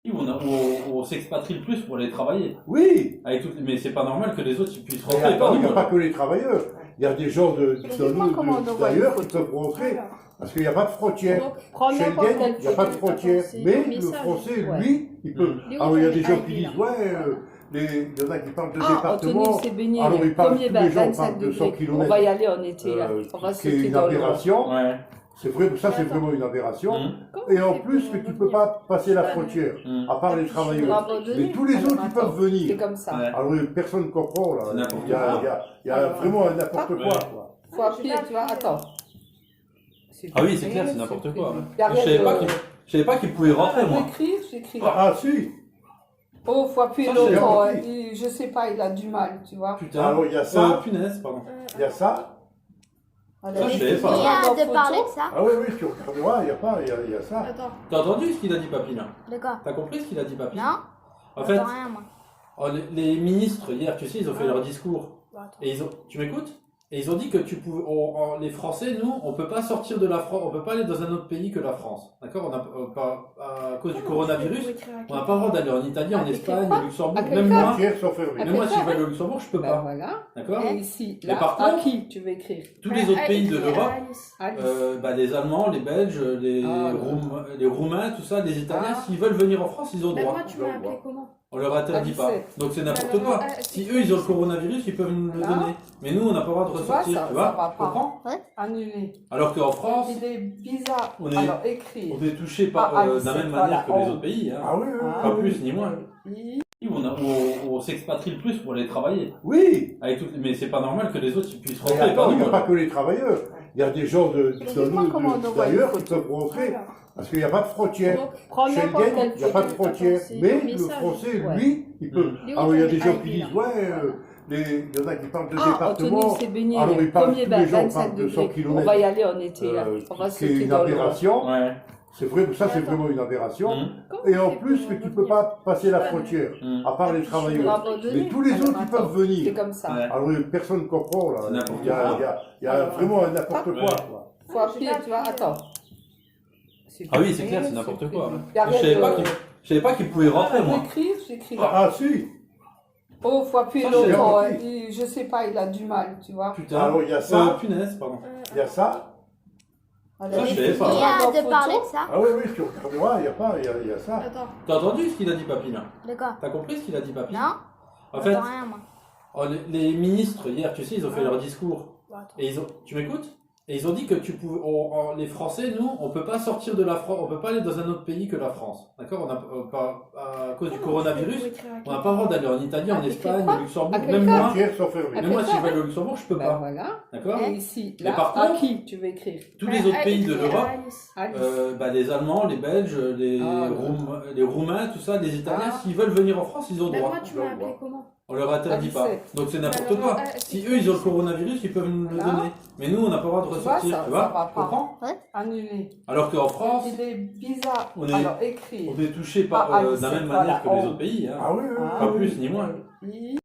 Oui, on s'expatrie le plus pour aller travailler. Oui, Mais c'est pas normal que les autres ils puissent mais rentrer. attends, il n'y a nous. pas que les travailleurs. Il y a des gens d'ailleurs qui peuvent rentrer Voilà. parce qu'il n'y a pas de frontière. Donc, prends n'importe Schengen, quelle il n'y a pas de photo. frontière. Attends, Mais c'est le message. français, Ouais. lui, il peut. Lui, Alors il y a il des gens a qui dit, disent, ouais, il y en a qui parlent de Anthony département. s'est baigné. Alors ils parlent, Premier tous bain, les gens 25 parlent de 100 degrés. On km. va y aller en été. Là. On va Ce qui est sauter une dans l'eau. aberration. Ouais. C'est vrai, ça c'est Attends. vraiment une aberration. Comment Et on en fait plus pour que tu peux revenir pas passer la frontière, à part les On va travailleurs. abandonner. Mais tous les Alors, autres, ils attends, peuvent C'est venir. comme ça. Ouais. Alors personne ne comprend là. C'est n'importe Il y a, quoi. il y a Alors, vraiment un n'importe ouais. quoi. Faut appuyer, tu vois. Attends. Ah oui, c'est clair, c'est n'importe quoi. Y a Je rien savais de- pas je savais pas qu'ils pouvaient rentrer, moi. J'écris. Ah si. Oh, faut appuyer Ça, j'ai longtemps. compris. Je sais pas, il a du mal, tu vois. Putain. Alors il y a ça, Punaise, pardon. il y a ça. Alors, je il savais faut pas. prendre en de parler photo. de ça. Ah oui, oui, tu regarderas, il y a pas, il y a ça. Attends. T'as entendu ce qu'il a dit, Papy, là? De quoi? T'as compris ce qu'il a dit, Papy? Non? En fait, J'entends rien, moi. oh, les ministres, hier, tu sais, ils ont fait leur discours. Et tu m'écoutes? Et ils ont dit que tu pouvais, les Français, nous, on peut pas sortir de la France, on peut pas aller dans un autre pays que la France. D'accord? À cause du coronavirus, on n'a pas le droit d'aller en Italie, en Avec Espagne, quoi? au Luxembourg. Avec Même quoi? moi, Les frontières sont fermées. même moi, si je vais aller au Luxembourg, je peux Ben pas. voilà. D'accord? Et ici, Mais là, par à contre, qui tu veux écrire? tous les autres pays de l'Europe, Alice. les Allemands, les Belges, Ah, les Roumains, tout ça, les Italiens, Ah. s'ils veulent venir en France, ils ont le Mais droit. moi, tu m'as appelé comment? On leur interdit pas. 17. Donc c'est n'importe Alors, quoi. c'est Si eux ils ont le coronavirus, ils peuvent nous le Là. donner. Mais nous on n'a pas le droit de Tu vois, ressortir, ça- tu ça va vois? pas. Tu comprends? Annulé. Alors qu'en France, Il est bizarre. on est- Alors, écris. on est touché par, Ah, de la 17, même manière voilà. que les Oh. autres pays. Hein. Ah oui, oui, oui. Pas plus ni moins. I- Oui, on s'expatrie le plus pour aller travailler. Oui, Mais c'est pas normal que les autres ils puissent mais rentrer. attends, il n'y a nous. pas que les travailleurs. Il y a des gens comment on envoie une d'ailleurs qui photo. peuvent rentrer parce qu'il n'y a pas de frontière. Donc, prends n'importe Schengen, quelle il n'y a pas de photo. frontière. Attends, c'est Mais un le message. français, Ouais. lui, il peut. Léo, Alors il y a des t'as gens mis qui là. disent, ouais, il y en a qui parlent de Ah, Anthony département. s'est baigné. Alors ils parlent, Premier tous bain, les gens 25 parlent de 100 degrés. On km. va y aller en été. Là. On va C'est sauter une dans l'eau. aberration. Ouais. C'est vrai, ça c'est Attends. vraiment une aberration. Comment Et on en fait plus pour que tu revenir peux pas passer la frontière, Mm. à part les On va travailleurs. abandonner. Mais tous les Alors, autres, ils attends. peuvent venir. C'est comme ça. Ouais. Alors personne ne comprend là. C'est n'importe Il y a, quoi. il y a Alors, vraiment un n'importe Ouais. quoi. Faut appuyer, tu vois. Attends. Ah oui, c'est clair, c'est n'importe quoi. Y a Je rien savais de- je savais pas qu'ils pouvaient rentrer, moi. J'écris. Ah si. Oh, faut appuyer Ça, j'ai longtemps. compris. Je sais pas, il a du mal, tu vois. Putain. Alors il y a ça, Punaise, pardon. il y a ça. Alors, Ça, je savais pas. Il y a prendre en de parler photo. de ça. Ah oui, oui, tu regarderas, il y a pas, il y a ça. Attends. T'as entendu ce qu'il a dit, Papy, là? De quoi? T'as compris ce qu'il a dit, Papy? Non? En fait, J'entends rien, moi. oh, les ministres, hier, tu sais, ils ont fait leur discours. Attends. Et tu m'écoutes? Et ils ont dit que tu pouvais, les Français, nous, on peut pas sortir de la France, on peut pas aller dans un autre pays que la France. D'accord? À cause du coronavirus, on n'a pas le droit d'aller en Italie, en Avec Espagne, quoi? au Luxembourg. Avec Même quoi? Les moi, frontières sont fermées. même moi, si je vais aller au Luxembourg, je peux Ben pas. voilà. D'accord? Et ici, Mais là, par à contre, qui tu veux écrire? tous les autres pays de l'Europe, Alice. les Allemands, les Belges, Ah, les Roumains, tout ça, les Italiens, Ah. s'ils veulent venir en France, ils ont le Mais droit. moi, tu m'as appelé comment? On leur interdit À pas. 17. Donc c'est n'importe Alors, quoi. c'est Si quoi, eux ils ont le 17? coronavirus, ils peuvent nous le Là. donner. Mais nous on n'a pas le droit de Tu vois, ressortir, ça- tu ça vois? va Tu pas. comprends? Annulé. Alors qu'en France, Il est bizarre. On est- Alors, écris. on est touché par, Ah, de la 17, même manière voilà. que les Oh. autres pays. Hein. Ah oui, oui. Pas plus ni moins. I-